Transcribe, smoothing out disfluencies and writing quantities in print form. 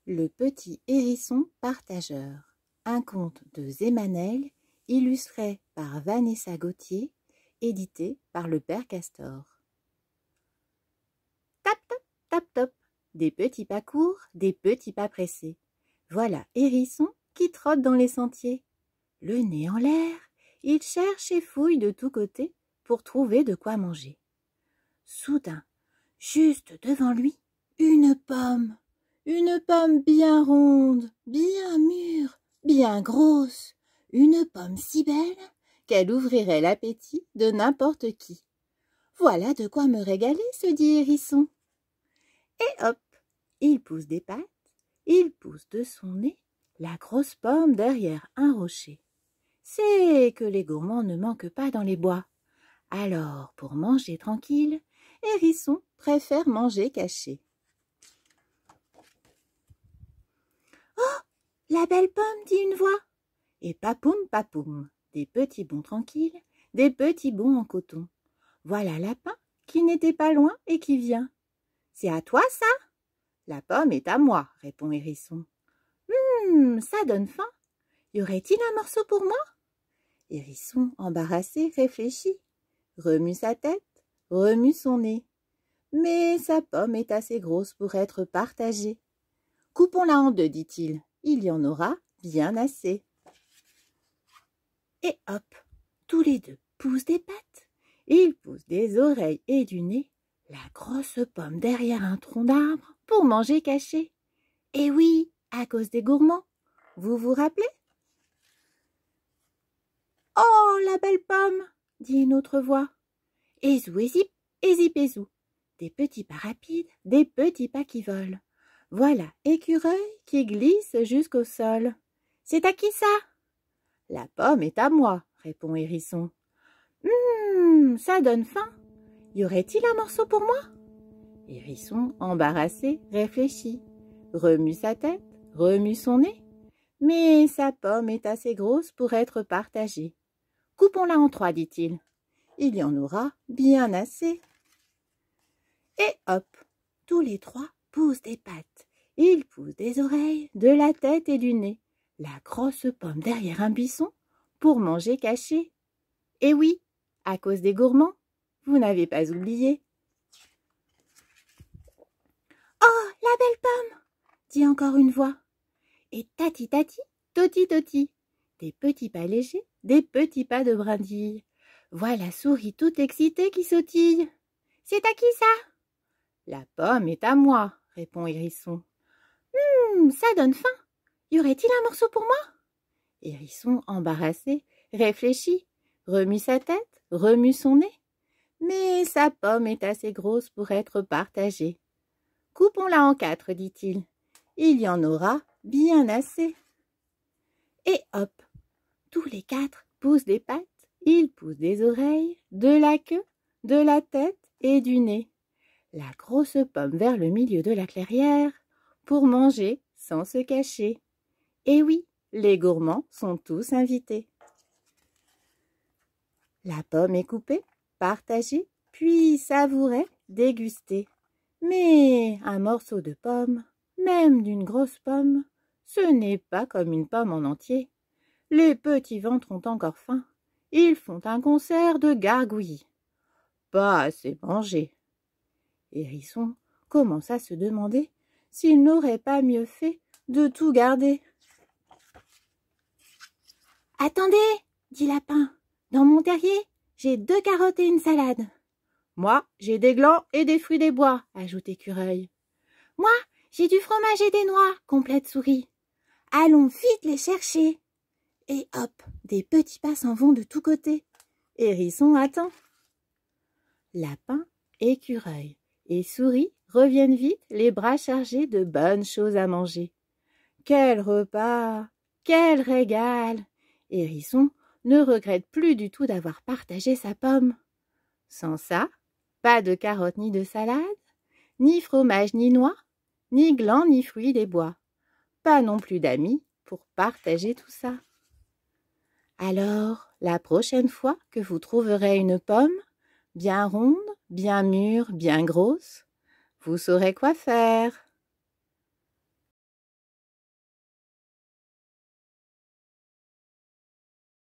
Le petit hérisson partageur. Un conte de Zémanel, illustré par Vanessa Gauthier, édité par le Père Castor. Tap, tap, tap, tap. Des petits pas courts, des petits pas pressés. Voilà Hérisson qui trotte dans les sentiers. Le nez en l'air, il cherche et fouille de tous côtés pour trouver de quoi manger. Soudain, juste devant lui, une pomme bien ronde, bien mûre, bien grosse, une pomme si belle qu'elle ouvrirait l'appétit de n'importe qui. Voilà de quoi me régaler, se dit Hérisson. Et hop, il pousse des pattes, il pousse de son nez la grosse pomme derrière un rocher. C'est que les gourmands ne manquent pas dans les bois. Alors, pour manger tranquille, Hérisson préfère manger caché. Oh, la belle pomme, dit une voix. Et papoum, papoum, des petits bonds tranquilles, des petits bonds en coton. Voilà Lapin qui n'était pas loin et qui vient. C'est à toi ça? La pomme est à moi, répond Hérisson. Ça donne faim. Y aurait-il un morceau pour moi? Hérisson, embarrassé, réfléchit, remue sa tête, remue son nez. Mais sa pomme est assez grosse pour être partagée. Coupons-la en deux, dit-il. Il y en aura bien assez. Et hop, tous les deux poussent des pattes. Ils poussent des oreilles et du nez, la grosse pomme derrière un tronc d'arbre pour manger caché. Et oui, à cause des gourmands. Vous vous rappelez? Oh, la belle pomme, dit une autre voix. Et zou et zip et zou. Des petits pas rapides, des petits pas qui volent. Voilà Écureuil qui glisse jusqu'au sol. C'est à qui ça? La pomme est à moi, répond Hérisson. Ça donne faim. Y aurait-il un morceau pour moi? Hérisson, embarrassé, réfléchit, remue sa tête, remue son nez. Mais sa pomme est assez grosse pour être partagée. Coupons-la en trois, dit-il. Il y en aura bien assez. Et hop, tous les trois poussent des pattes. Ils poussent des oreilles, de la tête et du nez. La grosse pomme derrière un buisson pour manger caché. Et oui, à cause des gourmands, vous n'avez pas oublié. Oh, la belle pomme, dit encore une voix. Et tati tati, toti toti, des petits pas légers, des petits pas de brindille. Voilà Souris toute excitée qui sautille. C'est à qui ça? La pomme est à moi, répond Hérisson. Ça donne faim. Y aurait-il un morceau pour moi? Hérisson, embarrassé, réfléchit, remue sa tête, remue son nez. Mais sa pomme est assez grosse pour être partagée. Coupons-la en quatre, dit-il. Il y en aura bien assez. Et hop, tous les quatre poussent des pattes, ils poussent des oreilles, de la queue, de la tête et du nez. La grosse pomme vers le milieu de la clairière pour manger sans se cacher. Et oui, les gourmands sont tous invités. La pomme est coupée, partagée, puis savourée, dégustée. Mais un morceau de pomme, même d'une grosse pomme, ce n'est pas comme une pomme en entier. Les petits ventres ont encore faim. Ils font un concert de gargouillis. Pas assez mangé. Hérisson commence à se demander s'il n'aurait pas mieux fait de tout garder. « Attendez, dit Lapin, dans mon terrier, j'ai 2 carottes et une salade. »« Moi, j'ai des glands et des fruits des bois, » ajoute Écureuil. « Moi, j'ai du fromage et des noix, » complète Souris. « Allons vite les chercher. » Et hop, des petits pas s'en vont de tous côtés. Hérisson attend. Lapin, Écureuil et Souris reviennent vite, les bras chargés de bonnes choses à manger. Quel repas! Quel régal! Hérisson ne regrette plus du tout d'avoir partagé sa pomme. Sans ça, pas de carottes ni de salade, ni fromage ni noix, ni glands ni fruits des bois. Pas non plus d'amis pour partager tout ça. Alors, la prochaine fois que vous trouverez une pomme, bien ronde, bien mûre, bien grosse, vous saurez quoi faire.